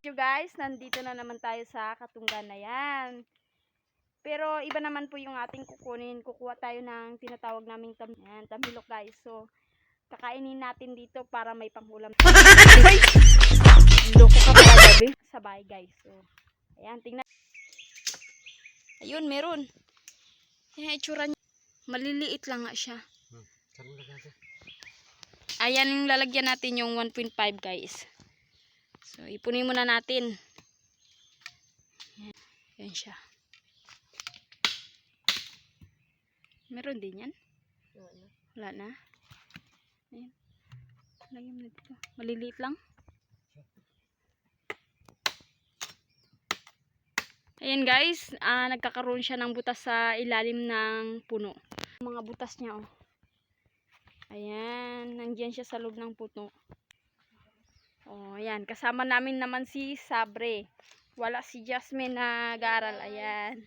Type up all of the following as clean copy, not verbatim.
You guys, nandito na naman tayo sa Katunggan na yan. Pero iba naman po yung ating kukunin. Kukuha tayo ng tinatawag naming tamilok guys. So, kakainin natin dito para may panghulam. Loko ka pala gabi. Sabay guys. So, ayan, tingnan. Ayun, meron. Yan, itsura niya. Maliliit lang nga siya. Ayan yung lalagyan natin yung 1.5 guys. So, ipunin muna natin. Yan siya. Meron din yan? Wala na. Ayan. Lagyan mo na dito. Maliliit lang. Ayan guys, nagkakaroon siya ng butas sa ilalim ng puno. Mga butas niya oh. Ayan, nandiyan siya sa loob ng puno. Oh, ayan, kasama namin naman si Sabre. Wala si Jasmine na nag-aaral. Ayan.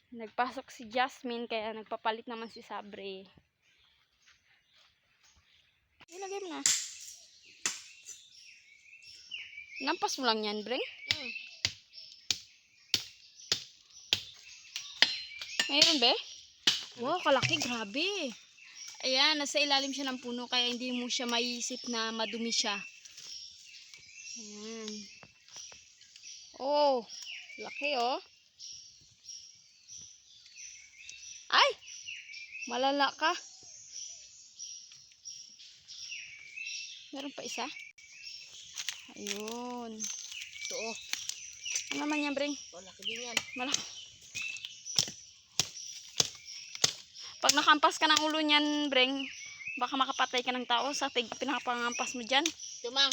Nagpasok si Jasmine kaya nagpapalit naman si Sabre. Ilagay mo na. Nampas mo lang yan, Breng? Mayroon be? Wow, kalaki, grabe. Ayan, nasa ilalim siya ng puno kaya hindi mo siya maiisip na madumi siya. Ayan. Oh, laki oh. Ay! Malala ka. Meron pa isa? Ayun. Ito oh. Ano naman yan, Breng? Malaki din yan. Malaki. Pag nakampas ka ng ulo niyan, Breng, baka makapatay ka ng tao sa pinapangampas mo dyan. Tumang.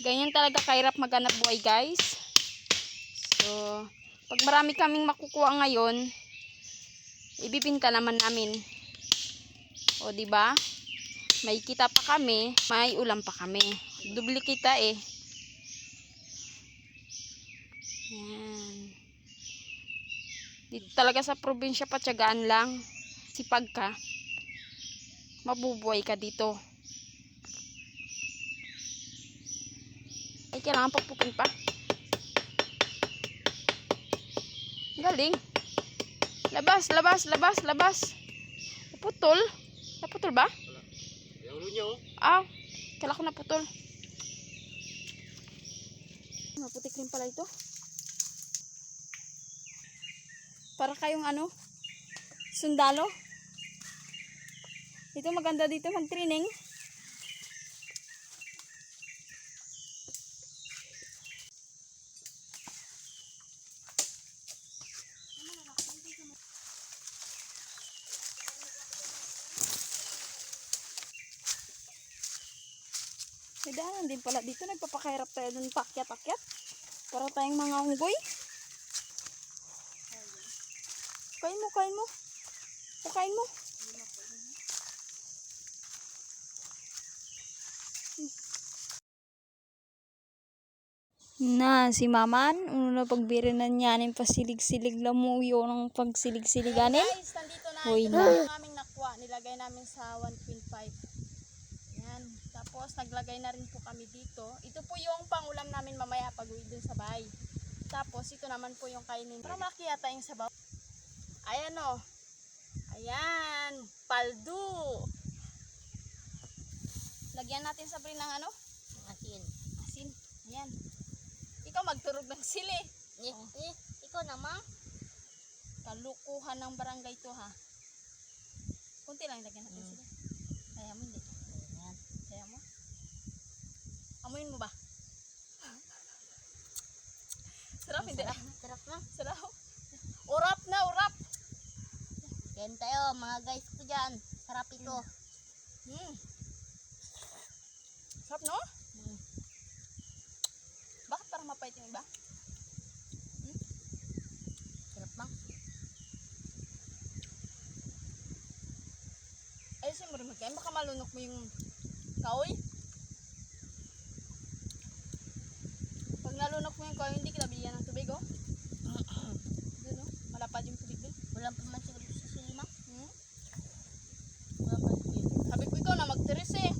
Ganyan talaga kahirap maghanap buhay, guys. So, pag marami kaming makukuha ngayon, ibibinta naman namin. O, di ba? May kita pa kami, may ulam pa kami. Dubli kita eh. Yan. Dito talaga sa probinsya, patyagaan lang. Sipag ka, mabubuhay ka dito. Ay, kailangan pagpukin pa. Galing. Labas, labas, labas, labas. Naputol. Naputol ba? Yung ulo niya oh. Ah, kala ko naputol. Maputik rin pala ito. Para kayong ano, sundalo. Ito maganda dito mag-training. May daanan din pala dito. Nagpapakahirap tayo dun pakyat-akyat. Para tayong mga unggoy. Kain mo, kain mo. O, kain mo. Na, si Maman, na pagbirinan niya ng pasilig-silig lamuyo ng pagsilig-siliganin. Guys, nandito na. Hoy Ito na. na aming nakuha. Nilagay namin sa 1.5. Yan. Tapos, naglagay na rin po kami dito. Ito po yung pangulam namin mamaya pag uwi dun sa bahay. Tapos, ito naman po yung kainin. Para makiyata yung sabaw. Ayan o. Ayan. Paldo. Lagyan natin sa ng ano? Asin. Asin. Ayan. Ikaw magturog ng sili. Ikaw naman. Kalukuhan ng barangay to ha. Kunti lang lagyan natin sili. Kaya mo hindi. Ayan. Kaya mo. Amuin mo ba? Sarap hindi ah. Sarap na. Sarap. Urap na, urap. Yan tayo mga guys ko dyan. Sarap ito. Sarap no? Bakit parang mapait yung iba? Sarap bang? Ayusin mo rin magkain. Baka malunok mo yung kahoy. Pag nalunok mo yung kahoy, hindi kita bigyan ng tubig oh. Doon oh. Malapad yung tubig doon. Walang pa man siguro sa silima. Malapad yun. Sabi ko. Sabi ko, ikaw na magtiris eh.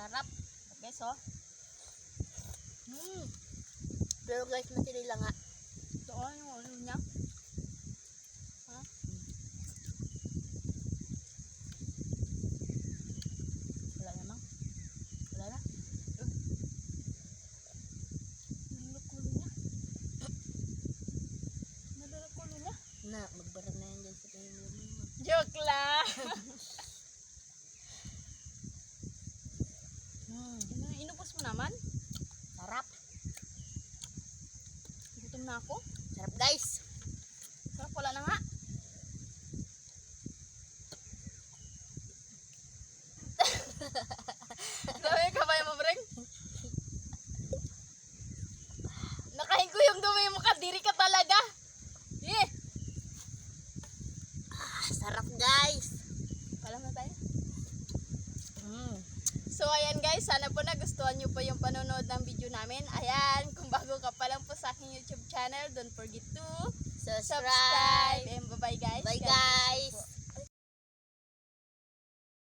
Sarap. Guys, oh. Pero guys, matili lang nga. Ito, oh, yung ulo niya. Ha? Wala namang. Wala na. Nalulok ulo niya. Nalulok ulo niya. Na, magbarag na yan dyan sa tingin mo. Joke lang. Inubos mo naman. Sarap. Gutom na ako. Sarap guys. Sarap, wala na nga. Dami ka ba mo, Breng? Nakahingo yung dumi mo, kadiri ka talaga. Eh, Sarap guys. palam na tayo. So ayan guys, sana po nagustuhan nyo po yung panonood ng video namin. Ayan, kung bago ka pa lang po sa aking YouTube channel, don't forget to Subscribe. subscribe. And bye bye guys.